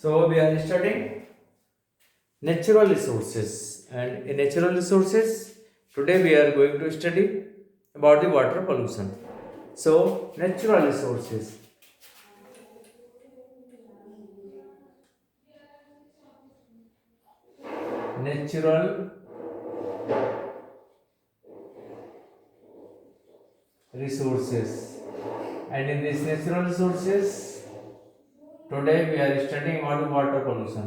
So we are studying natural resources, and in natural resources today we are going to study about the water pollution. So natural resources. Natural resources. And in these natural resources today we are studying about water pollution.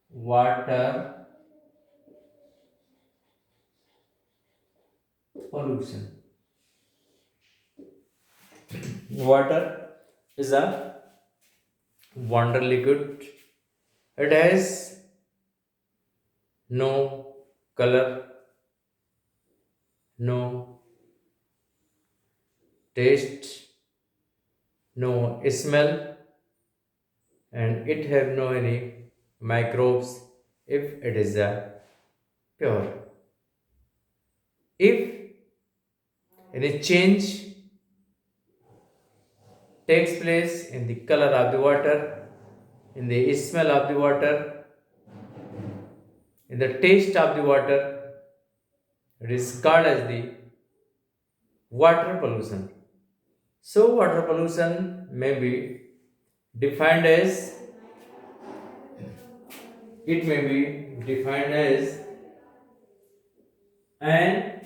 Water pollution. Water is a wonder liquid. It has no color, no taste, no smell, and it have no any microbes if it is a pure. If any change takes place in the color of the water, in the smell of the water, in the taste of the water, it is called as the water pollution. So, water pollution may be defined as it may be defined as an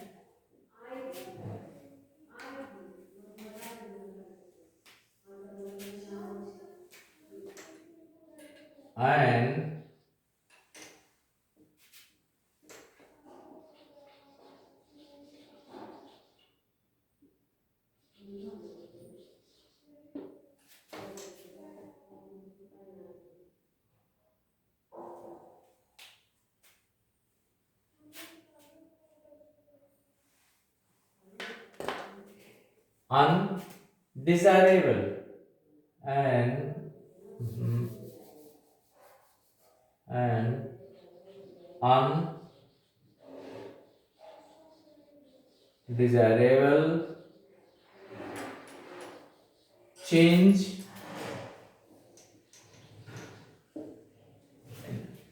an undesirable and and undesirable change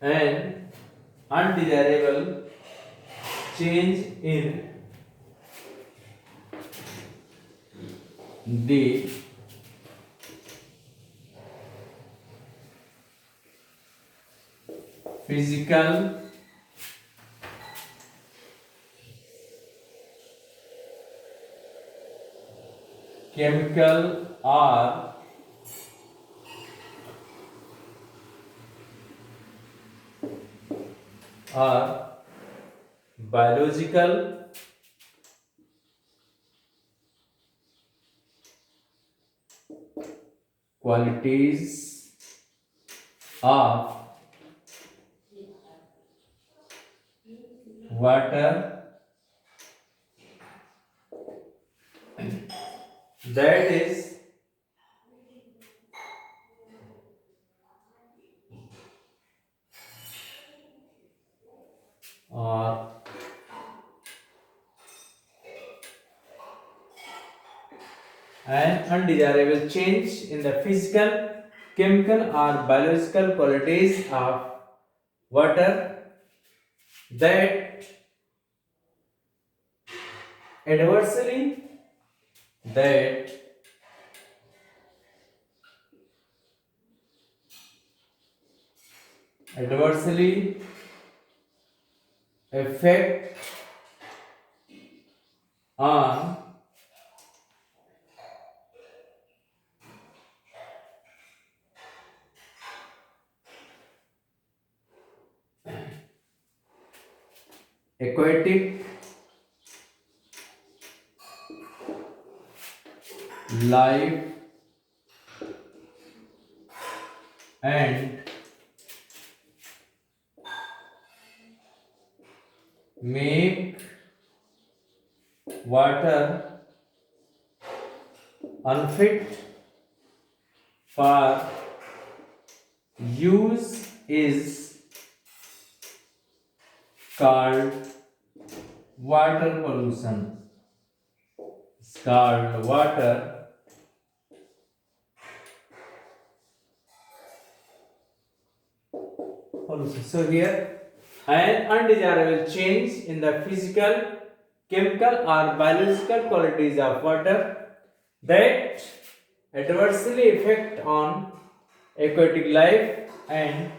and undesirable change in the physical, chemical, or biological qualities of water that is or an undesirable change in the physical, chemical, or biological qualities of water that adversely that adversely affect on aquatic life and make water unfit for use is called water pollution. It's called water pollution. So here an undesirable change in the physical, chemical or biological qualities of water that adversely affect on aquatic life and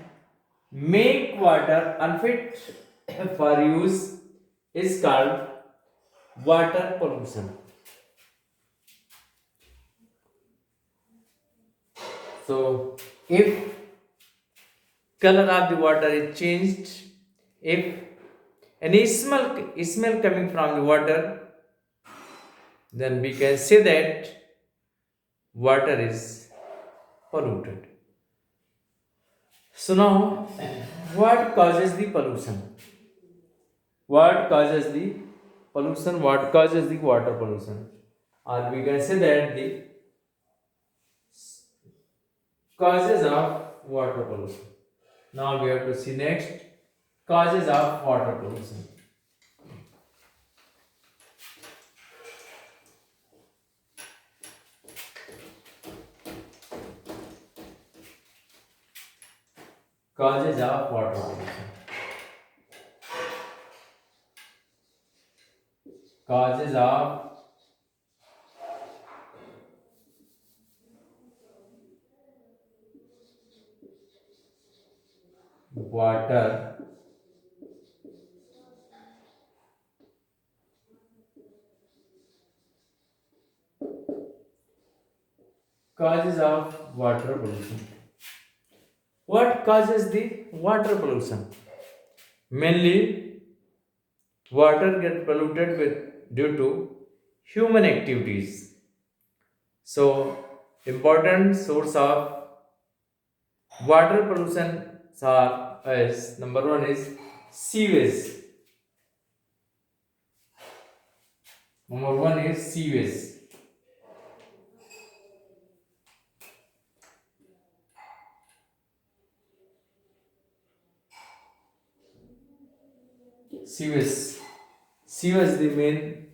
make water unfit for use is called water pollution. So if color of the water is changed, if any smell coming from the water, then we can say that water is polluted. So now, what causes the pollution? What causes the pollution? What causes the water pollution? Or we can say that the causes of water pollution. Now we have to see next causes of water pollution. Causes of water pollution. Causes of water causes of water pollution. What causes the water pollution? Mainly, water gets polluted with due to human activities. So, important source of water pollution are as number one is sewage. Number one is sewage. Sewage. Sewage is the main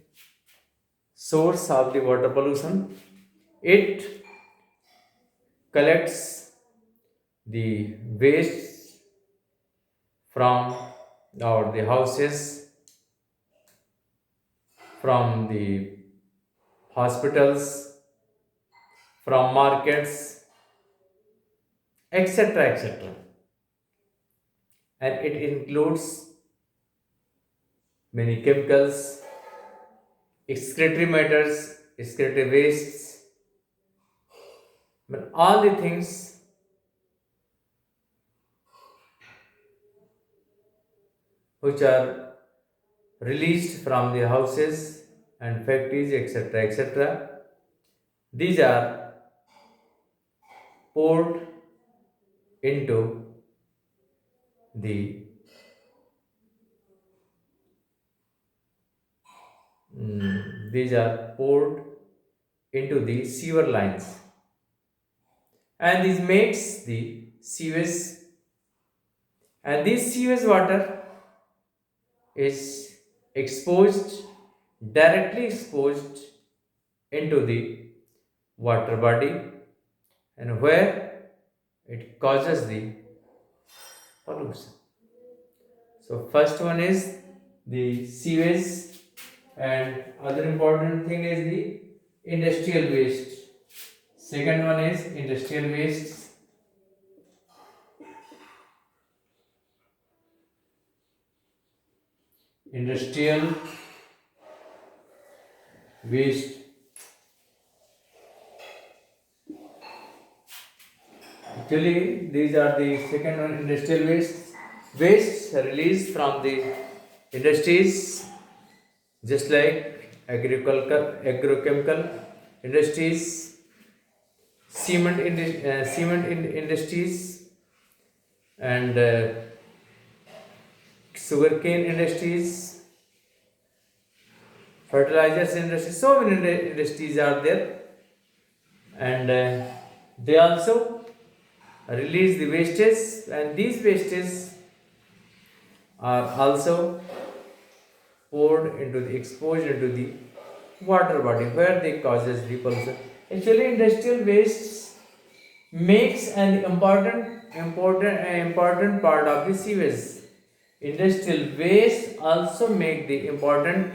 source of the water pollution. It collects the waste from the houses, from the hospitals, from markets, etc. etc. And it includes many chemicals, excretory matters, excretory wastes, but all the things which are released from the houses and factories, etc. etc. These are poured into the these are poured into the sewer lines, and this makes the sewage, and this sewage water is exposed, directly exposed into the water body, and where it causes the pollution. So first one is the sewage, and other important thing is the industrial waste. Second one is industrial waste. Industrial waste. Actually, these are the second one, industrial waste. Waste released from the industries, just like agrochemical industries, cement industries, and sugarcane industries, fertilizers industries. So many industries are there, and they also release the wastes, and these wastes are also poured into the exposed into the water body where they causes the pollution. Actually, industrial waste makes an important important part of the sewage. Industrial waste also make the important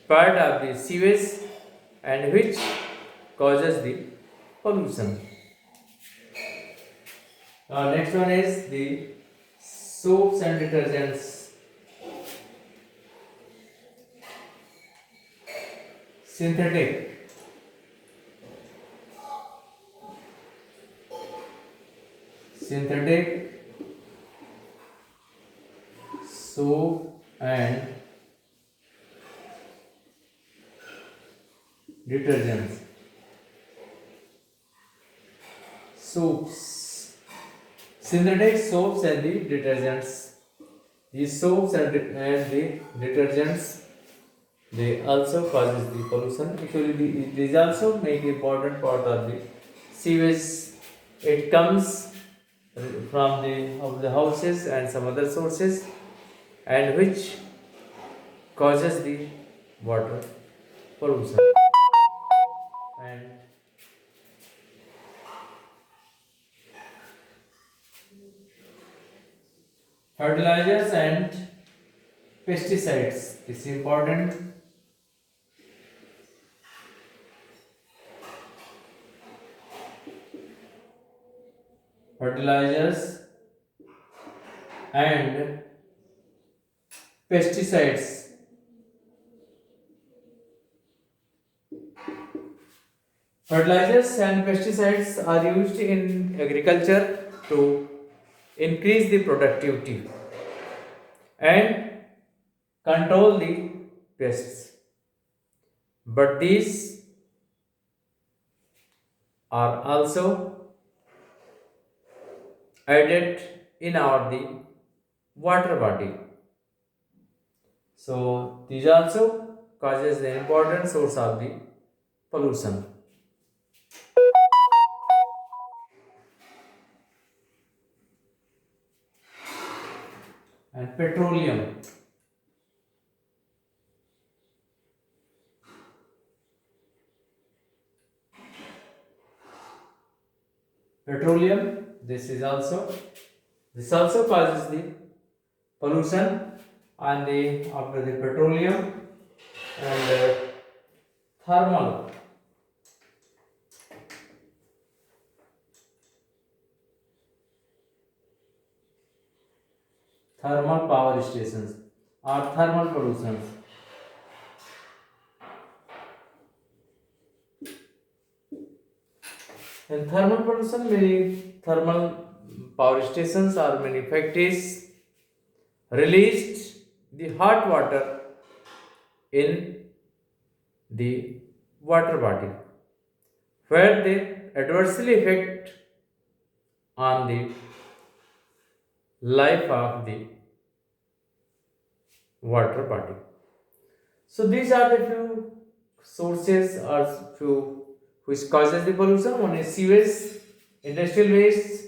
part of the sewage and which causes the pollution. Next one is the soaps and detergents. Synthetic synthetic soap and detergents. Soaps, synthetic soaps and the detergents. These soaps and the detergents, they also causes the pollution. Actually, these also make important part of the sewage. It comes from the houses and some other sources, and which causes the water pollution. And fertilizers and pesticides. It's important. Fertilizers and pesticides. Fertilizers and pesticides are used in agriculture to increase the productivity and control the pests. But these are also added in our the water body. So these also causes the important source of the pollution. And petroleum. Petroleum, this also causes the pollution and the after the petroleum and thermal thermal power stations or thermal pollutions. In thermal pollution, many thermal power stations or many factories released the hot water in the water body, where they adversely affect on the life of the water body. So these are the few sources or few which causes the pollution. One is sewage, industrial waste,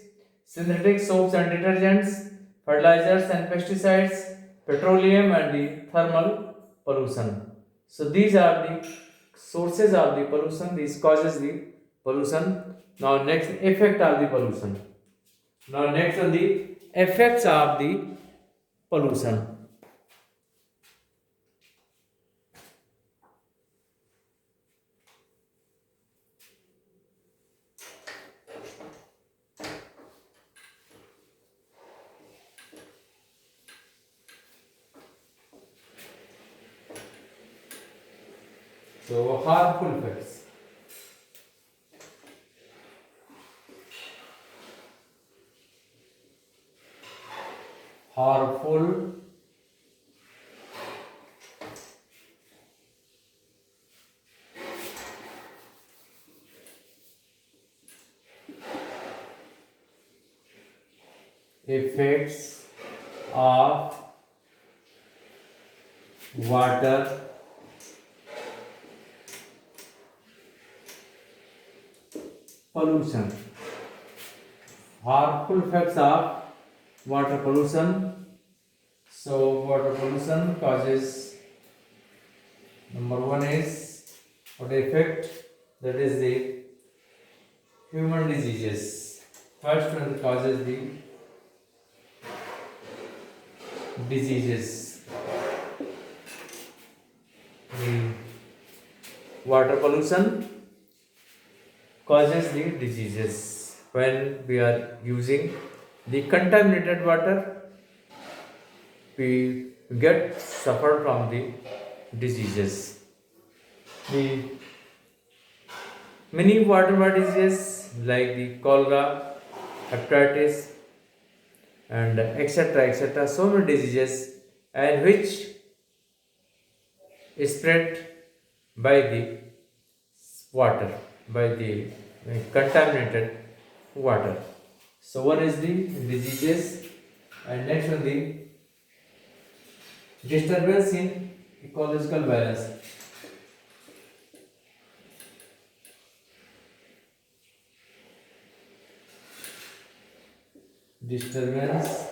synthetic soaps and detergents, fertilizers and pesticides, petroleum and the thermal pollution. So these are the sources of the pollution. These causes the pollution. Now next effect of the pollution. Now next on the effects of the pollution. So harmful effects. Harmful effects of water pollution. Harmful effects of water pollution. So water pollution causes, number one is what effect, that is the human diseases. First one causes the diseases. The water pollution causes the diseases. When we are using the contaminated water, we get suffer from the diseases. The many water diseases like the cholera, hepatitis, and etc. So many diseases, and which is spread by the water, by the contaminated water. So one is the diseases, and next one the disturbance in ecological balance. Disturbance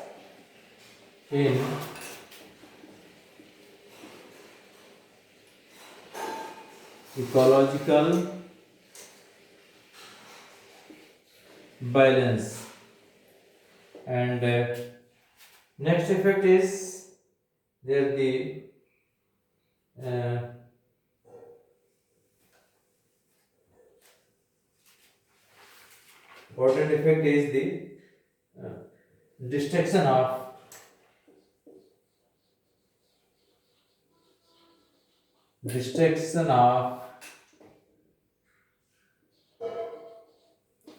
in ecological balance, and next effect is there the uh, important effect is the uh, destruction of destruction of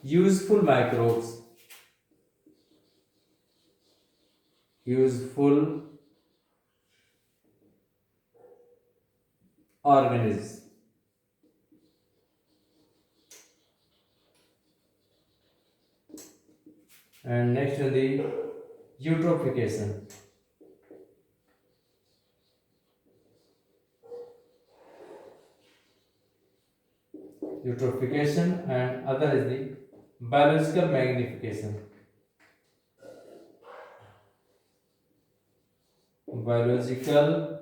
useful microbes, useful organisms, and next is the eutrophication. Eutrophication, and other is the biological magnification. Biological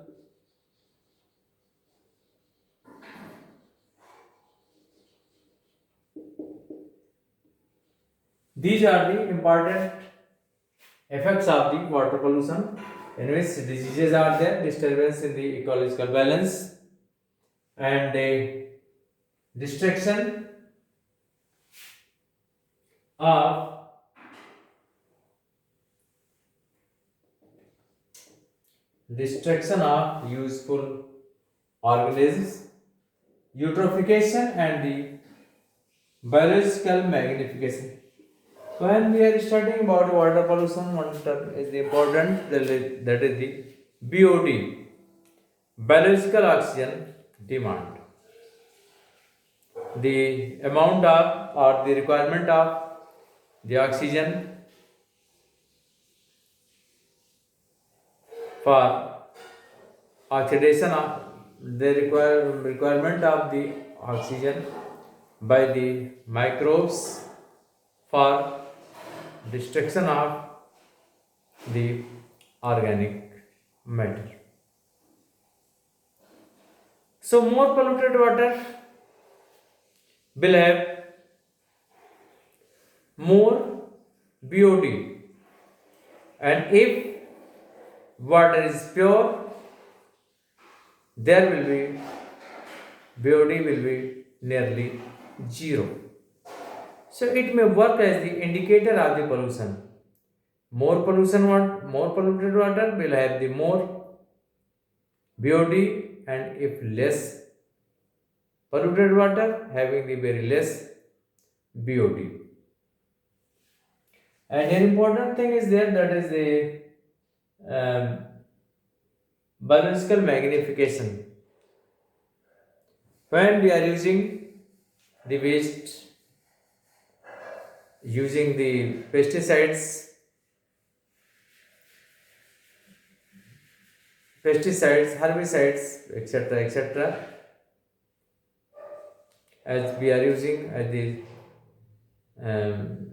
these are the important effects of the water pollution, in which diseases are there, disturbance in the ecological balance, and a destruction of useful organisms, eutrophication, and the biological magnification. When we are studying about water pollution, one term is the important, that is the BOD, biological oxygen demand. The amount of or the requirement of the oxygen for oxidation of the requirement of the oxygen by the microbes for destruction of the organic matter. So more polluted water will have more BOD, and if water is pure, there will be BOD will be nearly zero. So it may work as the indicator of the pollution. More polluted water will have the more BOD, and if less polluted water having the very less BOD. And an important thing is there, that is the biological magnification. When we are using the waste, using the pesticides, herbicides, etc., as we are using as the um,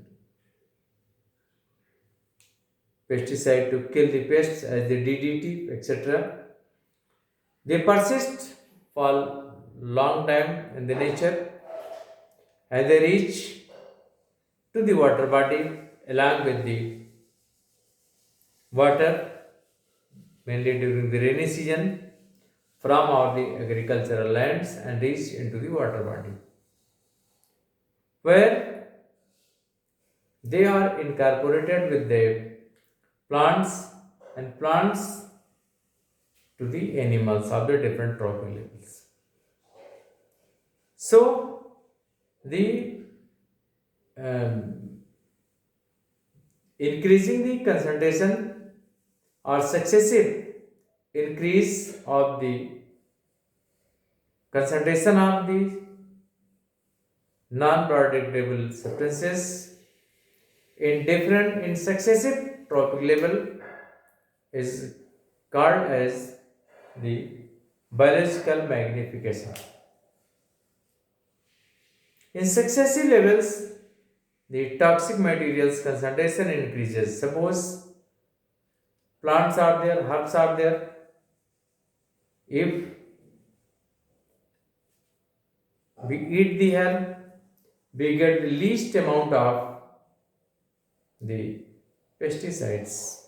pesticide to kill the pests as the DDT, etc. They persist for long time in the nature, and they reach to the water body along with the water, mainly during the rainy season, from all the agricultural lands and reach into the water body, where they are incorporated with the plants and plants to the animals of the different trophic levels. So, the um, increasing the concentration or successive increase of the concentration of the non-biodegradable substances in successive trophic level is called as the biological magnification. In successive levels, the toxic materials concentration increases. Suppose plants are there, herbs are there. If we eat the herb, we get the least amount of the pesticides.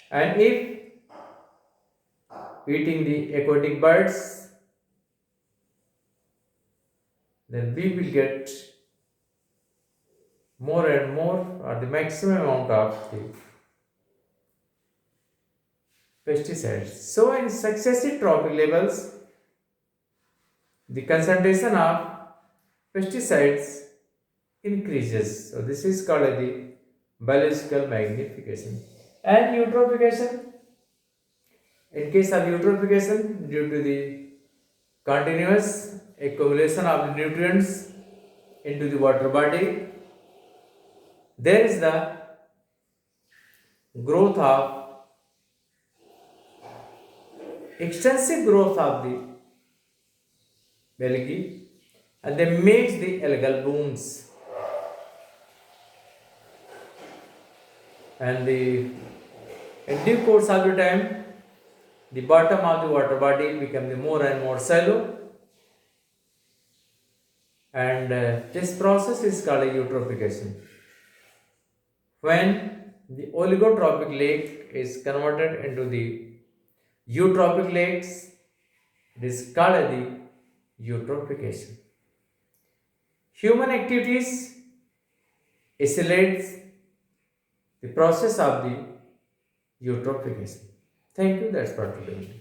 And if eating the aquatic birds, then we will get more and more or the maximum amount of the pesticides. So, in successive trophic levels, the concentration of pesticides increases. So, this is called the biological magnification. And eutrophication, in case of eutrophication, due to the continuous accumulation of the nutrients into the water body, there is the growth of extensive growth of the algae, and they makes the algal blooms, and in due course of the time the bottom of the water body become the more and more shallow, and this process is called eutrophication. When the oligotrophic lake is converted into the eutrophic lakes, it is called the eutrophication. Human activities accelerates the process of the eutrophication. Thank you. That's what today.